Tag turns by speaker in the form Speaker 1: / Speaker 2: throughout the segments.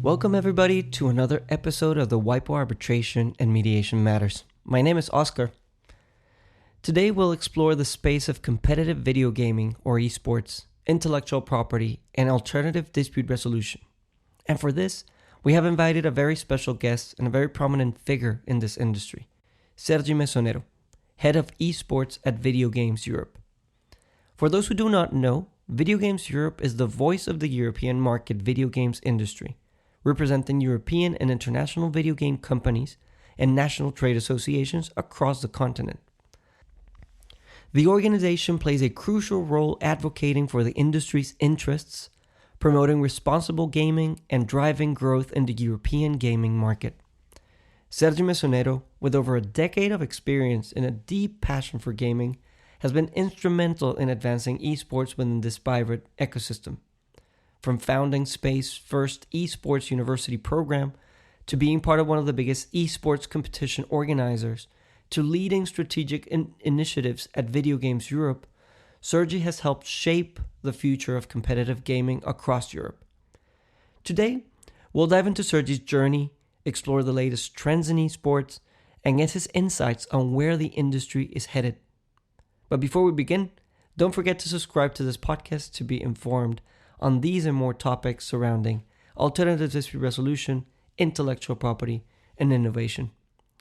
Speaker 1: Welcome everybody to another episode of the WIPO Arbitration and Mediation Matters. My name is Oscar. Today we'll explore the space of competitive video gaming or esports, intellectual property, and alternative dispute resolution. And for this, we have invited a very special guest and a very prominent figure in this industry, Sergi Mesonero, head of esports at Video Games Europe. For those who do not know, Video Games Europe is the voice of the European market video games industry, representing European and international video game companies and national trade associations across the continent. The organization plays a crucial role advocating for the industry's interests, promoting responsible gaming, and driving growth in the European gaming market. Sergi Mesonero, with over a decade of experience and a deep passion for gaming, has been instrumental in advancing esports within this vibrant ecosystem. From founding Spain's first esports university program, to being part of one of the biggest esports competition organizers, to leading strategic initiatives at Video Games Europe, Sergi has helped shape the future of competitive gaming across Europe. Today, we'll dive into Sergi's journey, explore the latest trends in esports, and get his insights on where the industry is headed. But before we begin, don't forget to subscribe to this podcast to be informed on these and more topics surrounding alternative dispute resolution, intellectual property, and innovation.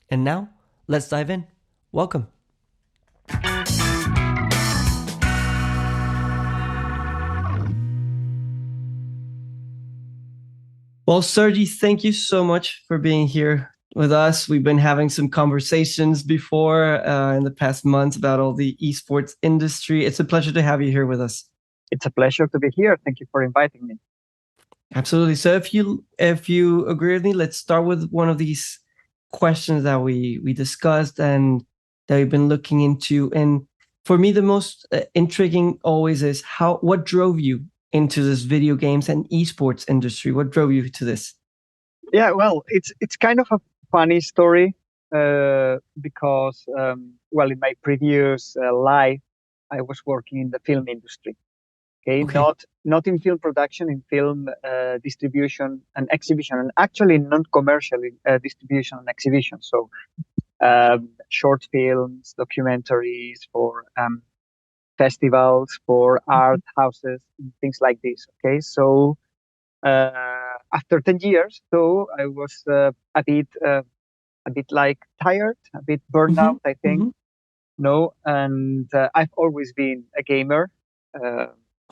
Speaker 1: And now, let's dive in. Welcome. Well, Sergi, thank you so much for being here with us. We've been having some conversations before in the past months about all the esports industry. It's a pleasure to have you here with us.
Speaker 2: It's a pleasure to be here. Thank you for inviting me.
Speaker 1: Absolutely. So if you agree with me, let's start with one of these questions that we discussed and that we've been looking into. And for me, the most intriguing always is what drove you into this video games and esports industry? What drove you to this?
Speaker 2: Yeah, well, it's kind of a funny story because, in my previous life, I was working in the film industry. Okay. Not in film production, in film distribution and exhibition, and actually non-commercial distribution and exhibition. So short films, documentaries for festivals, for art houses, things like this. Okay, so after 10 years, so I was a bit like tired, a bit burned out, I think. Mm-hmm. No, and I've always been a gamer.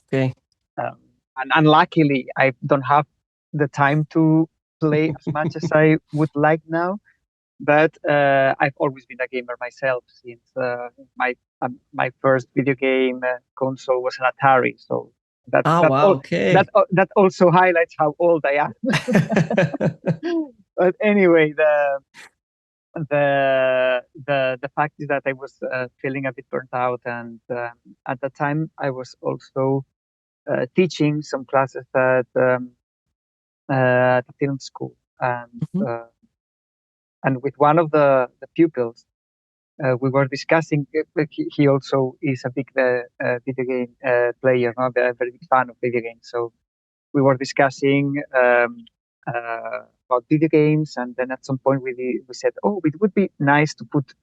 Speaker 1: Okay.
Speaker 2: And unluckily, I don't have the time to play as much as I would like now. But I've always been a gamer myself since my first video game console was an Atari. So that also highlights how old I am. But anyway, the fact is that I was feeling a bit burnt out, and at the time I was also teaching some classes at the film school, and with one of the pupils, we were discussing. He also is a big video game player, a very big fan of video games. So we were discussing about video games, and then at some point we said, "Oh, it would be nice to put,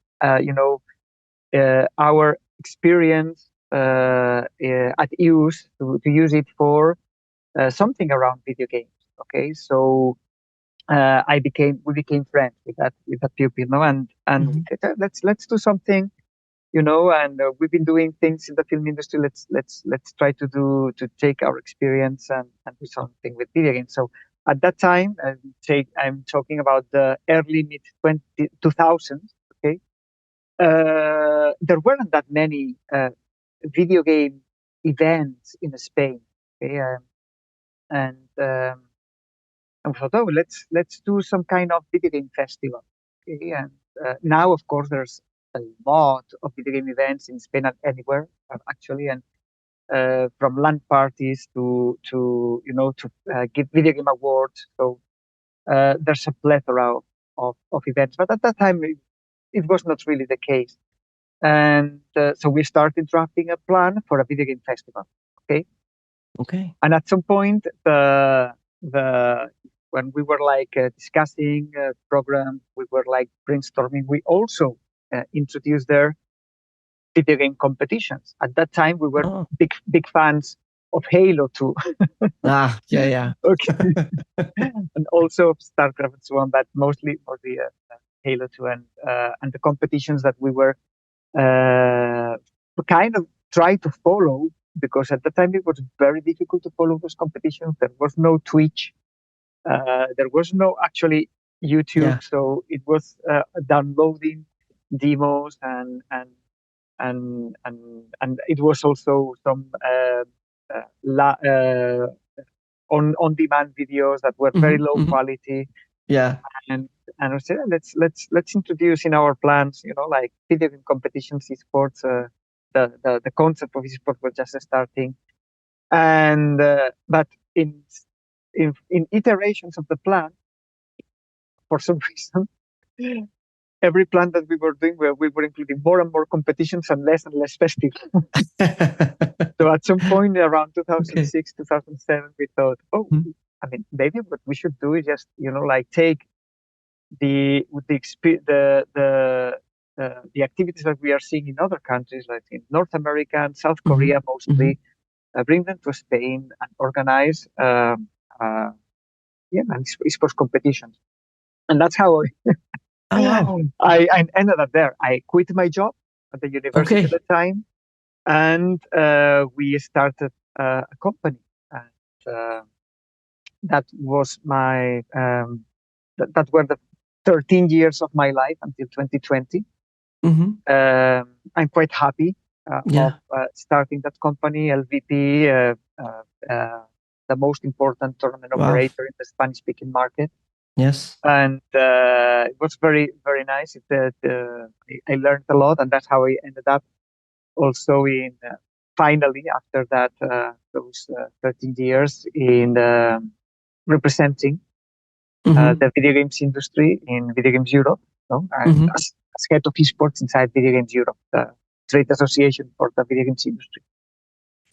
Speaker 2: our experience at use to use it for something around video games." Okay, so we became friends with that pupil, and we said, let's do something, and we've been doing things in the film industry. Let's try to take our experience and do something with video games. So at that time, I'm talking about the early mid 2000s. Okay, there weren't that many video game events in Spain. Okay, and we thought, oh, let's do some kind of video game festival. Okay, and now, of course, there's a lot of video game events in Spain and anywhere actually, and from LAN parties to give video game awards. So there's a plethora of events, but at that time it was not really the case. And so we started drafting a plan for a video game festival. Okay.
Speaker 1: Okay.
Speaker 2: And at some point, the when we were like discussing programs, we were like brainstorming. We also introduced their video game competitions. At that time, we were
Speaker 1: Oh.
Speaker 2: big fans of Halo 2.
Speaker 1: Ah, yeah,
Speaker 2: Okay,
Speaker 1: yeah.
Speaker 2: and also of StarCraft and so on, but mostly for the Halo 2 and the competitions that we were uh, kind of try to follow, because at the time it was very difficult to follow those competitions. There was no Twitch, there was no actually YouTube,
Speaker 1: Yeah.
Speaker 2: so it was downloading demos and it was also some uh, la- uh, on demand videos that were very low
Speaker 1: Hmm.
Speaker 2: quality.
Speaker 1: Yeah.
Speaker 2: and and I said, let's introduce in our plans, like video game competitions, esports. The concept of esports was just starting, and but in iterations of the plan, for some reason, every plan that we were doing, we were including more and more competitions and less festive. So at some point around
Speaker 1: Okay.
Speaker 2: 2006, 2007, we thought, oh,
Speaker 1: Mm-hmm.
Speaker 2: I mean, maybe what we should do is just, like take the activities that we are seeing in other countries, like in North America and South Korea
Speaker 1: Hmm.
Speaker 2: mostly, bring them to Spain and organize uh, and esports competitions. And that's how
Speaker 1: Oh, wow.
Speaker 2: I ended up there. I quit my job at the university at
Speaker 1: Okay.
Speaker 2: the time, and we started a company. And that was that were the 13 years of my life until 2020.
Speaker 1: Hmm.
Speaker 2: I'm quite happy of
Speaker 1: Yeah.
Speaker 2: starting that company, LVP, the most important tournament
Speaker 1: Wow.
Speaker 2: operator in the Spanish-speaking market.
Speaker 1: Yes.
Speaker 2: And it was very, very nice. I learned a lot, and that's how I ended up also in finally after that those 13 years in representing
Speaker 1: Hmm.
Speaker 2: the video games industry in Video Games Europe, no? And
Speaker 1: Hmm.
Speaker 2: as head of esports inside Video Games Europe, the trade association for the video games industry.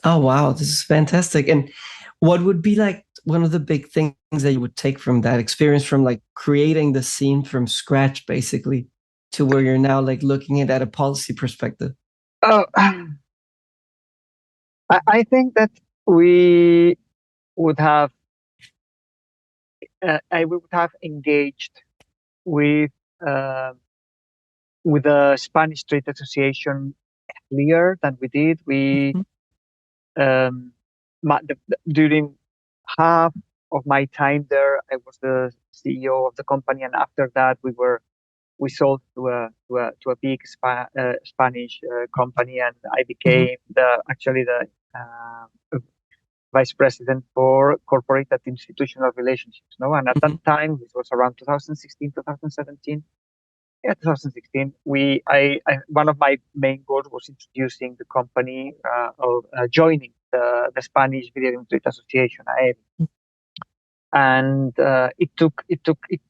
Speaker 1: Oh, wow. This is fantastic. And what would be like one of the big things that you would take from that experience, from like creating the scene from scratch, basically, to where you're now like looking at a policy perspective?
Speaker 2: Oh, I think that we would have I would have engaged with uh, the Spanish Trade Association earlier than we did. We
Speaker 1: Mhm.
Speaker 2: during half of my time there, I was the CEO of the company, and after that, we sold to a big Spanish company, and I
Speaker 1: Mhm.
Speaker 2: became the vice president for corporate and institutional relationships. No, and at that
Speaker 1: Mhm.
Speaker 2: time, this was around 2016, 2017. Yeah, 2016. One of my main goals was introducing the company or joining the Spanish Video Game Trade Association, and it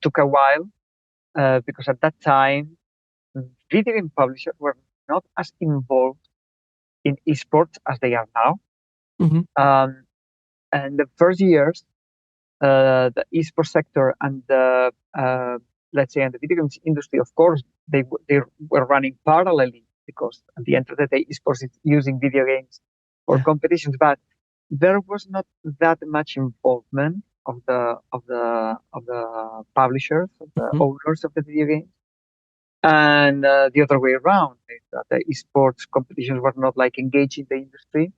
Speaker 2: took a while because at that time video game publishers were not as involved in esports as they are now.
Speaker 1: Mhm.
Speaker 2: Um, and the first years, the esports sector and the let's say and the video games industry, of course, they were running parallelly, because at the end of the day, esports is using video games for
Speaker 1: Yeah.
Speaker 2: competitions, but there was not that much involvement of the publishers, of the
Speaker 1: Mhm.
Speaker 2: owners of the video games. And the other way around, is that the esports competitions were not like engaging the industry,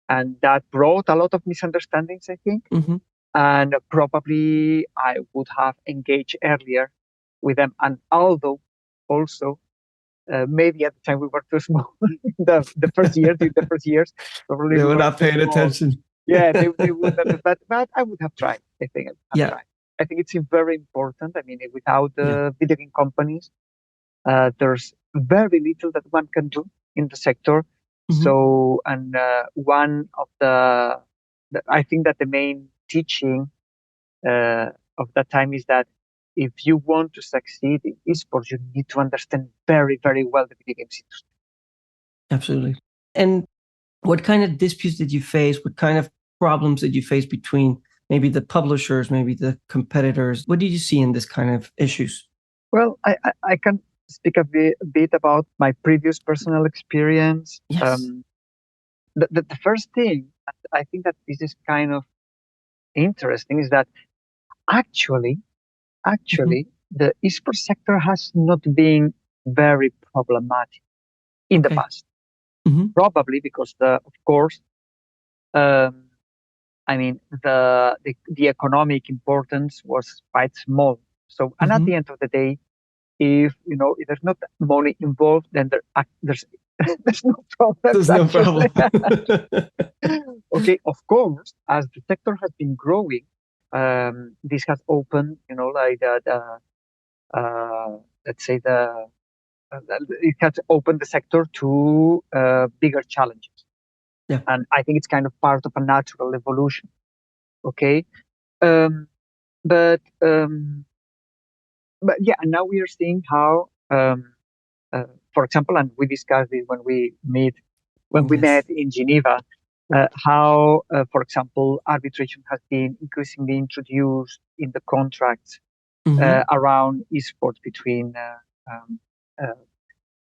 Speaker 2: and that brought a lot of misunderstandings, I think.
Speaker 1: Mhm.
Speaker 2: And probably I would have engaged earlier with them. And although also maybe at the time we were too small, during the first years, probably
Speaker 1: They
Speaker 2: we
Speaker 1: were
Speaker 2: were
Speaker 1: not
Speaker 2: too
Speaker 1: paying
Speaker 2: small.
Speaker 1: attention.
Speaker 2: Yeah, they would not, but I would have tried. I think I would have
Speaker 1: Yeah.
Speaker 2: tried. I think it's very important. I mean, without
Speaker 1: Yeah.
Speaker 2: the video game companies, there's very little that one can do in the sector.
Speaker 1: Mhm.
Speaker 2: So, and one of I think that the main teaching of that time is that if you want to succeed in esports, you need to understand very, very well the video games industry.
Speaker 1: Absolutely. And what kind of disputes did you face? What kind of problems did you face between maybe the publishers, maybe the competitors? What did you see in this kind of issues?
Speaker 2: Well, I can speak a bit about my previous personal experience.
Speaker 1: Yes.
Speaker 2: The first thing, I think that this is kind of interesting, is that actually,
Speaker 1: Mm-hmm.
Speaker 2: the esports sector has not been very problematic in the
Speaker 1: Okay.
Speaker 2: past.
Speaker 1: Mm-hmm.
Speaker 2: Probably because of course, um, I mean, the economic importance was quite small. So, and at
Speaker 1: Mm-hmm.
Speaker 2: the end of the day, if there's not money involved, then there's there's no problems
Speaker 1: There's no
Speaker 2: actually.
Speaker 1: problem.
Speaker 2: Okay, of course, as the sector has been growing, this has opened, like let's say it has opened the sector to bigger challenges,
Speaker 1: Yeah.
Speaker 2: and I think it's kind of part of a natural evolution. Okay, um, but yeah, and now we are seeing how, uh, for example, and we discussed it when we met
Speaker 1: Yes.
Speaker 2: in Geneva, how, for example, arbitration has been increasingly introduced in the contracts
Speaker 1: Mm-hmm.
Speaker 2: around esports between um, uh,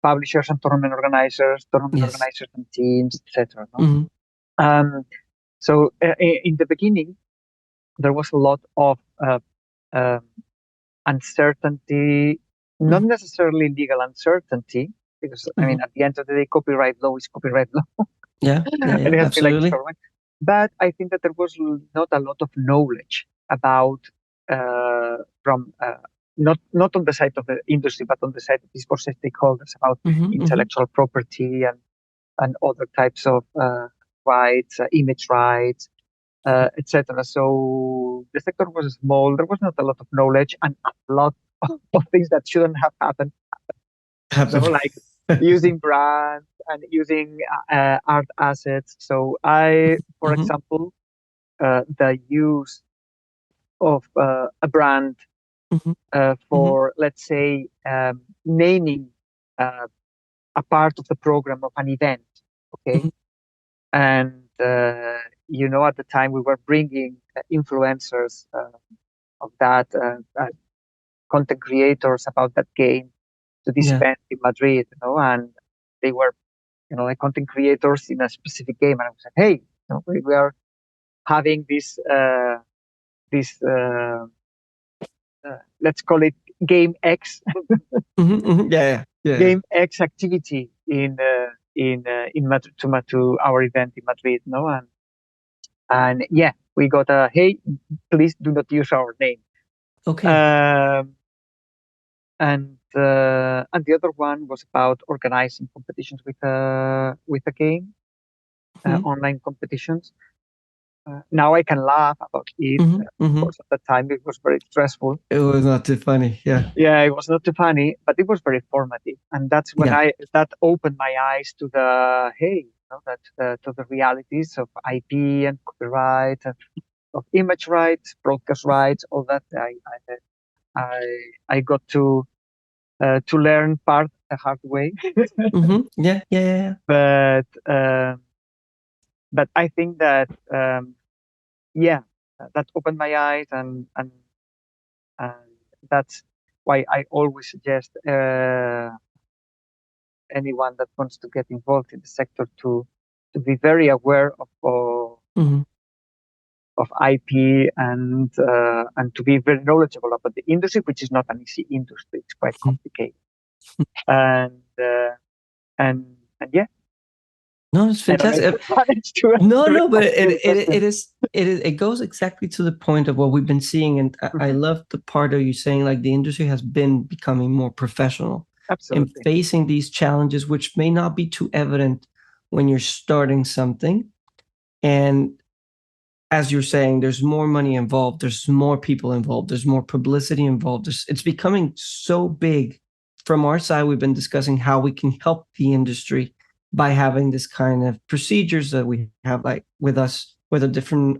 Speaker 2: publishers and tournament
Speaker 1: Yes.
Speaker 2: organizers and teams, etc. No?
Speaker 1: Mm-hmm.
Speaker 2: Um, so in the beginning, there was a lot of um uncertainty, not
Speaker 1: Mm-hmm.
Speaker 2: necessarily legal uncertainty, because I mean,
Speaker 1: Mm-hmm.
Speaker 2: at the end of the day, copyright law is copyright law,
Speaker 1: Yeah. Yeah.
Speaker 2: and
Speaker 1: Yeah.
Speaker 2: it has been like this
Speaker 1: Absolutely.
Speaker 2: for a while. But I think that there was not a lot of knowledge about from not on the side of the industry, but on the side of esports stakeholders about
Speaker 1: Mm-hmm. Mm-hmm.
Speaker 2: intellectual property and other types of rights, image rights, etc. So the sector was small. There was not a lot of knowledge and a lot of things that shouldn't have happened.
Speaker 1: Happened.
Speaker 2: Like using brands and using art assets. So I, for
Speaker 1: Mm-hmm.
Speaker 2: example, the use of a brand
Speaker 1: Mm-hmm. Mm-hmm.
Speaker 2: for, let's say, naming uh, a part of the program of an event. Okay,
Speaker 1: Mm-hmm.
Speaker 2: and at the time we were bringing influencers of that content creators about that game to this
Speaker 1: Yeah.
Speaker 2: event in Madrid, and they were, like content creators in a specific game, and I was like, hey, we are having this let's call it game X,
Speaker 1: Mm-hmm. Mm-hmm. Yeah. Yeah. Yeah. Yeah.
Speaker 2: game X activity in Madrid to our event in Madrid, and yeah, we got a hey, please do not use our name.
Speaker 1: Okay.
Speaker 2: Um, and the other one was about organizing competitions with a game,
Speaker 1: Mm-hmm.
Speaker 2: online competitions. Now I can laugh about it.
Speaker 1: Mm-hmm.
Speaker 2: Of
Speaker 1: Mm-hmm.
Speaker 2: course, at the time it was very stressful.
Speaker 1: It was not too funny. Yeah.
Speaker 2: Yeah, it was not too funny, but it was very formative, and that's when
Speaker 1: Yeah.
Speaker 2: that opened my eyes to the hey, to the realities of IP and copyright, and of image rights, broadcast rights, all that. I I got to learn part the hard way.
Speaker 1: Mm-hmm. Yeah. Yeah. Yeah. Yeah.
Speaker 2: but but I think that yeah, that opened my eyes, and that's why I always suggest anyone that wants to get involved in the sector to be very aware
Speaker 1: Mm-hmm.
Speaker 2: of IP and to be very knowledgeable about the industry, which is not an easy industry. It's quite complicated, and uh, and yeah,
Speaker 1: No, it's
Speaker 2: I don't know if
Speaker 1: fantastic.
Speaker 2: I managed to
Speaker 1: No,
Speaker 2: answer
Speaker 1: no, but
Speaker 2: your question.
Speaker 1: it goes exactly to the point of what we've been seeing, and I
Speaker 2: Mhm.
Speaker 1: love the part of you saying like the industry has been becoming more professional and
Speaker 2: Absolutely.
Speaker 1: facing these challenges, which may not be too evident when you're starting something. And as you're saying, there's more money involved, there's more people involved, there's more publicity involved. It's becoming so big. From our side, we've been discussing how we can help the industry by having this kind of procedures that we have, like with us, with the different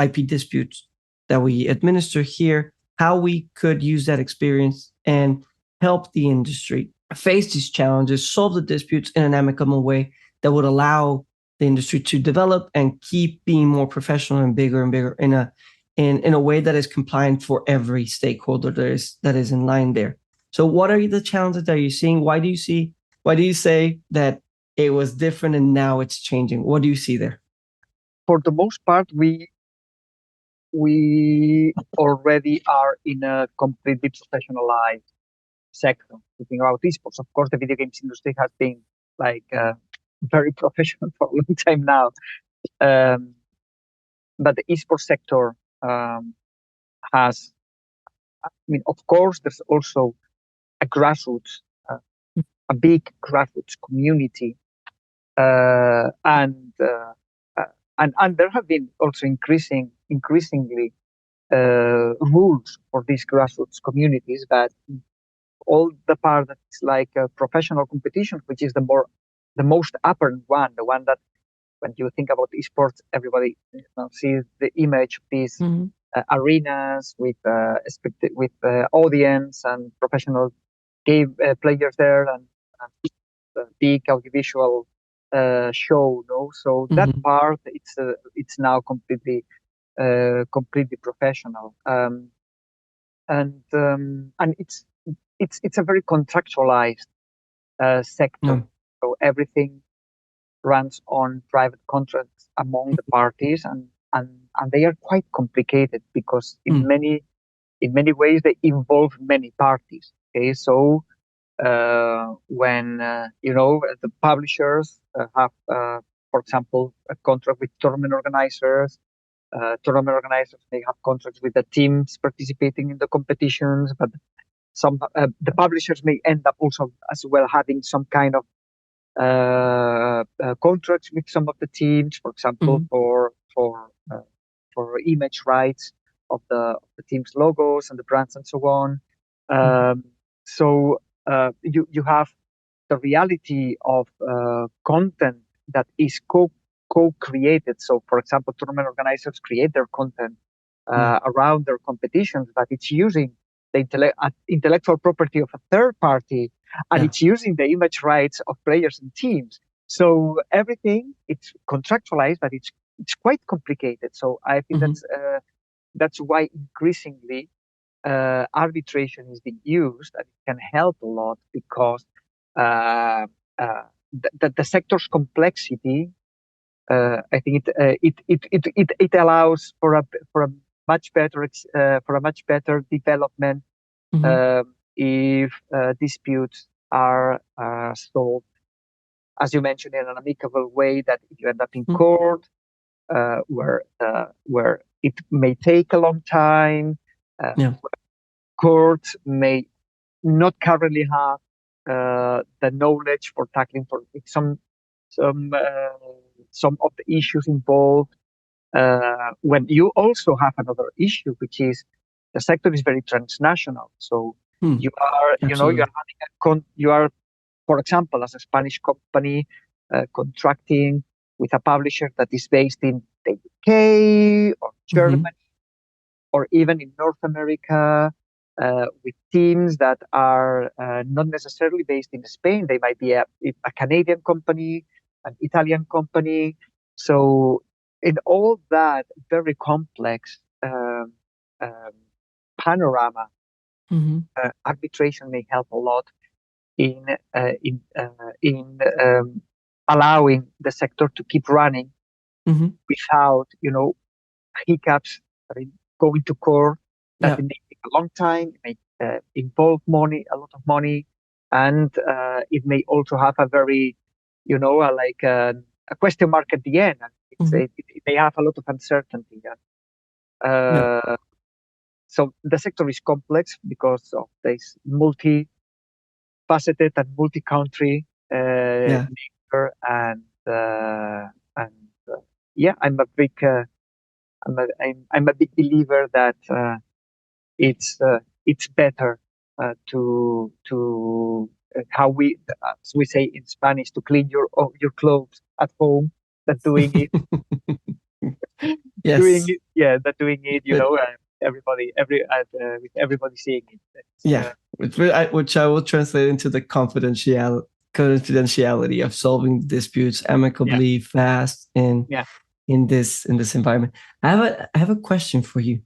Speaker 1: IP disputes that we administer here, how we could use that experience and help the industry face these challenges, solve the disputes in an amicable way that would allow the industry to develop and keep being more professional and bigger in in a way that is compliant for every stakeholder that is in line there. So what are the challenges that you're seeing? Why do you say that it was different and now it's changing? What do you see there?
Speaker 2: For the most part, we already are in a completely professionalized sector. Thinking about esports, of course, the video games industry has been like very professional for a long time now. Um, but the esports sector has, I mean, of course, there's also a grassroots, uh, a big grassroots community, uh, and, uh, uh, and there have been also increasingly rules for these grassroots communities, but all the part that's like a professional competition, which is the most apparent one, the one that when you think about esports, everybody sees the image of these
Speaker 1: Mm-hmm.
Speaker 2: arenas with audience and professional game players there and big audiovisual show. No, so that
Speaker 1: Mm-hmm.
Speaker 2: part it's now completely professional, and it's a very contractualized sector.
Speaker 1: No.
Speaker 2: So everything runs on private contracts among the parties, and they are quite complicated because
Speaker 1: Mm.
Speaker 2: in many ways they involve many parties. Okay, so when the publishers have, for example, a contract with tournament organizers may have contracts with the teams participating in the competitions, but the publishers may end up also as well having some kind of contracts with some of the teams, for example,
Speaker 1: Mm-hmm.
Speaker 2: for image rights of the team's logos and the brands and so on.
Speaker 1: Mm-hmm.
Speaker 2: So you have the reality of content that is co-created. So, for example, tournament organizers create their content
Speaker 1: Yeah.
Speaker 2: around their competitions, but it's using the intellectual property of a third party, and
Speaker 1: Yeah.
Speaker 2: it's using the image rights of players and teams. So everything it's contractualized, but it's quite complicated. So I think
Speaker 1: Mm-hmm.
Speaker 2: that's why increasingly arbitration is being used, and it can help a lot because uh, the sector's complexity. I think it allows for a for a much better development
Speaker 1: Mm-hmm.
Speaker 2: if disputes are solved, as you mentioned, in an amicable way. That if you end up in
Speaker 1: Mm-hmm.
Speaker 2: court, where it may take a long time, uh,
Speaker 1: Yeah.
Speaker 2: courts may not currently have the knowledge for tackling for some uh, some of the issues involved. When you also have another issue, which is the sector is very transnational. So
Speaker 1: Mm.
Speaker 2: you
Speaker 1: Absolutely.
Speaker 2: are having you are, for example, as a Spanish company, contracting with a publisher that is based in the UK or
Speaker 1: Mm-hmm.
Speaker 2: Germany or even in North America, with teams that are not necessarily based in Spain. They might be a Canadian company, an Italian company. So, in all that very complex um, panorama,
Speaker 1: Mm-hmm.
Speaker 2: arbitration may help a lot in in allowing the sector to keep running
Speaker 1: Mm-hmm.
Speaker 2: without hiccups. I mean, going to core that
Speaker 1: Yeah.
Speaker 2: it may take a long time, it may involve money, a lot of money, and it may also have a very, like a question mark at the end. And
Speaker 1: Mm-hmm.
Speaker 2: it may have a lot of uncertainty. And,
Speaker 1: Yeah.
Speaker 2: so the sector is complex because of this multifaceted and multi-country
Speaker 1: Yeah.
Speaker 2: nature, and yeah, I'm a big believer that it's better to how we, as we say in Spanish, to clean your clothes at home than doing
Speaker 1: Yes.
Speaker 2: it, yeah, that doing it,
Speaker 1: But
Speaker 2: with everybody seeing it.
Speaker 1: yeah, which I will translate into the confidentiality of solving disputes
Speaker 2: Yeah,
Speaker 1: amicably, fast, and
Speaker 2: yeah,
Speaker 1: in this environment. I have a question for you.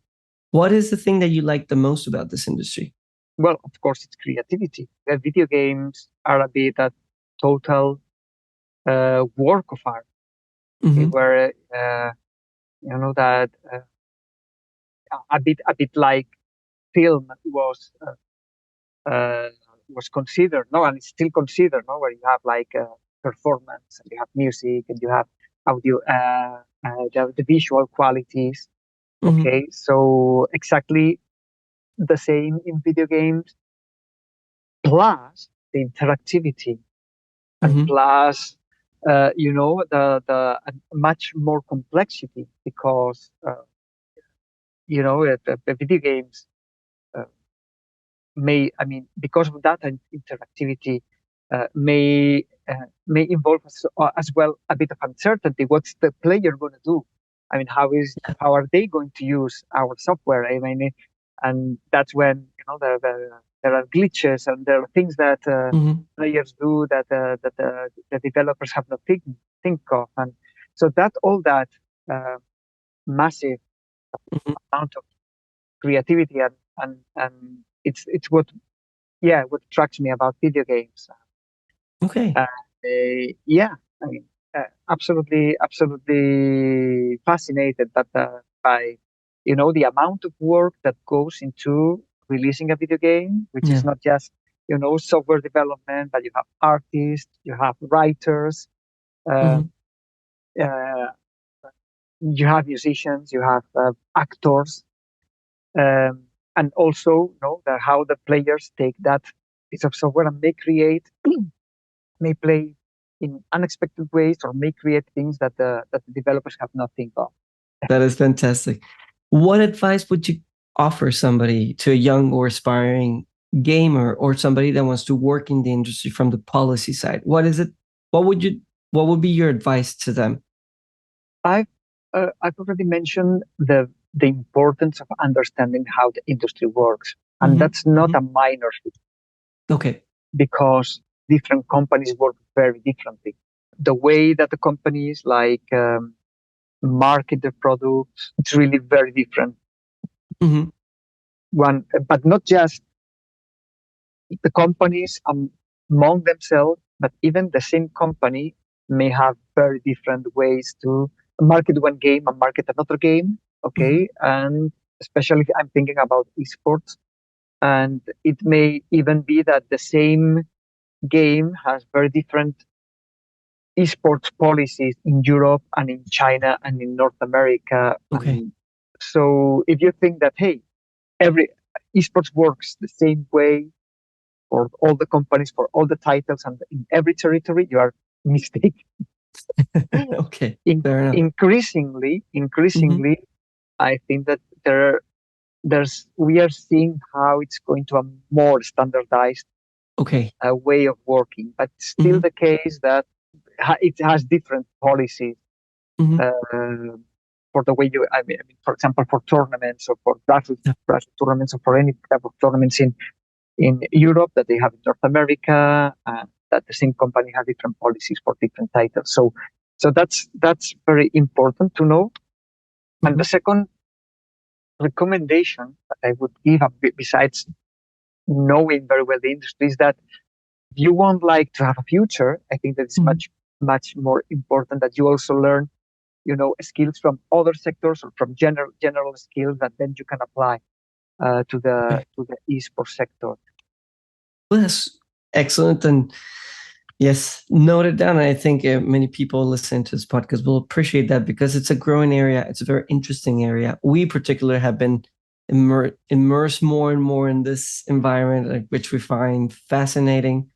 Speaker 1: What is the thing that you like the most about this industry?
Speaker 2: Well, of course, it's creativity. The video games are a bit a total work of art, okay,
Speaker 1: Hmm.
Speaker 2: where that a bit like film uh, was considered, no, and it's still considered, no, where you have like performance and you have music and you have audio, the visual qualities.
Speaker 1: Hmm.
Speaker 2: Okay, so exactly the same in video games, plus the interactivity and
Speaker 1: Hmm.
Speaker 2: plus the much more complexity because the video games uh, because of that and interactivity, may involve as well a bit of uncertainty. What's the player going to do? I mean,
Speaker 1: Yeah.
Speaker 2: how are they going to use our software? And that's when there are glitches and there are things that
Speaker 1: Hmm.
Speaker 2: players do that the developers have not think of, and so that all that uh, massive
Speaker 1: Hmm.
Speaker 2: amount of creativity and it's what what attracts me about video games.
Speaker 1: Okay.
Speaker 2: Uh, yeah, I mean, absolutely fascinated by the amount of work that goes into releasing a video game, which is
Speaker 1: Yeah.
Speaker 2: not just software development, but you have artists, you have writers, uh,
Speaker 1: Hmm.
Speaker 2: uh, you have musicians, you have actors, um, and also how the players take that piece of software and may create may play in unexpected ways or may create things that the developers have not think of.
Speaker 1: That is fantastic. What advice would you offer somebody, to a young or aspiring gamer, or somebody that wants to work in the industry from the policy side? What is it? What would you what would be your advice to them?
Speaker 2: I've already mentioned the importance of understanding how the industry works, and
Speaker 1: Hmm.
Speaker 2: that's not
Speaker 1: Hmm.
Speaker 2: a minor thing
Speaker 1: Okay.
Speaker 2: because different companies work very differently. The way that the companies market their products, it's really very different.
Speaker 1: Hmm.
Speaker 2: One, but not just the companies among themselves, but even the same company may have very different ways to market one game and market another game.
Speaker 1: Hmm.
Speaker 2: Okay. And especially if I'm thinking about esports. And it may even be that the same game has very different esports policies in Europe and in China and in North America.
Speaker 1: Okay.
Speaker 2: And so if you think that, hey, every esports works the same way for all the companies, for all the titles, and in every territory, you are mistaken.
Speaker 1: Okay. Fair enough. Hmm.
Speaker 2: Increasingly, I think that we are seeing how it's going to a more standardized
Speaker 1: Okay.
Speaker 2: way of working, but still
Speaker 1: Hmm.
Speaker 2: the case that it has different policies
Speaker 1: Hmm.
Speaker 2: uh, for the way for example, for tournaments or for grassroots tournaments or for any type of tournaments in Europe that they have in North America, and that the same company has different policies for different titles. So that's very important to know. And the
Speaker 1: Hmm.
Speaker 2: second recommendation that I would give, besides knowing very well the industry, is that if you want like to have a future, I think that it's
Speaker 1: Hmm.
Speaker 2: much more important that you also learn skills from other sectors or from general skills that then you can apply
Speaker 1: Okay.
Speaker 2: to the esports sector.
Speaker 1: Well, that's excellent. And yes, note it down. I think many people listening to this podcast will appreciate that because it's a growing area. It's a very interesting area. We particularly have been immersed more and more in this environment, which we find fascinating.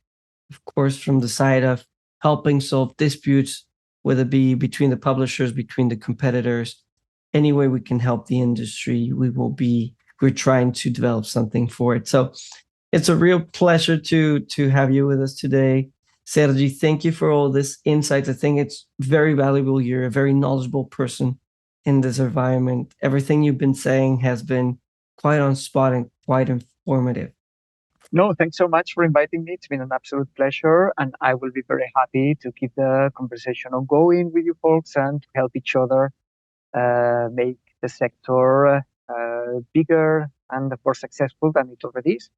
Speaker 1: Of course, from the side of helping solve disputes, whether it be between the publishers, between the competitors, any way we can help the industry, we're trying to develop something for it. So it's a real pleasure to have you with us today. Sergi, thank you for all this insights. I think it's very valuable. You're a very knowledgeable person in this environment. Everything you've been saying has been quite on spot and quite informative.
Speaker 2: No, thanks so much for inviting me. It's been an absolute pleasure, and I will be very happy to keep the conversation ongoing with you folks and to help each other make the sector bigger and more successful than it already is.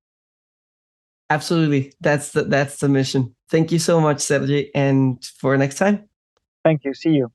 Speaker 1: Absolutely. That's the mission. Thank you so much, Sergi, and for next time.
Speaker 2: Thank you. See you.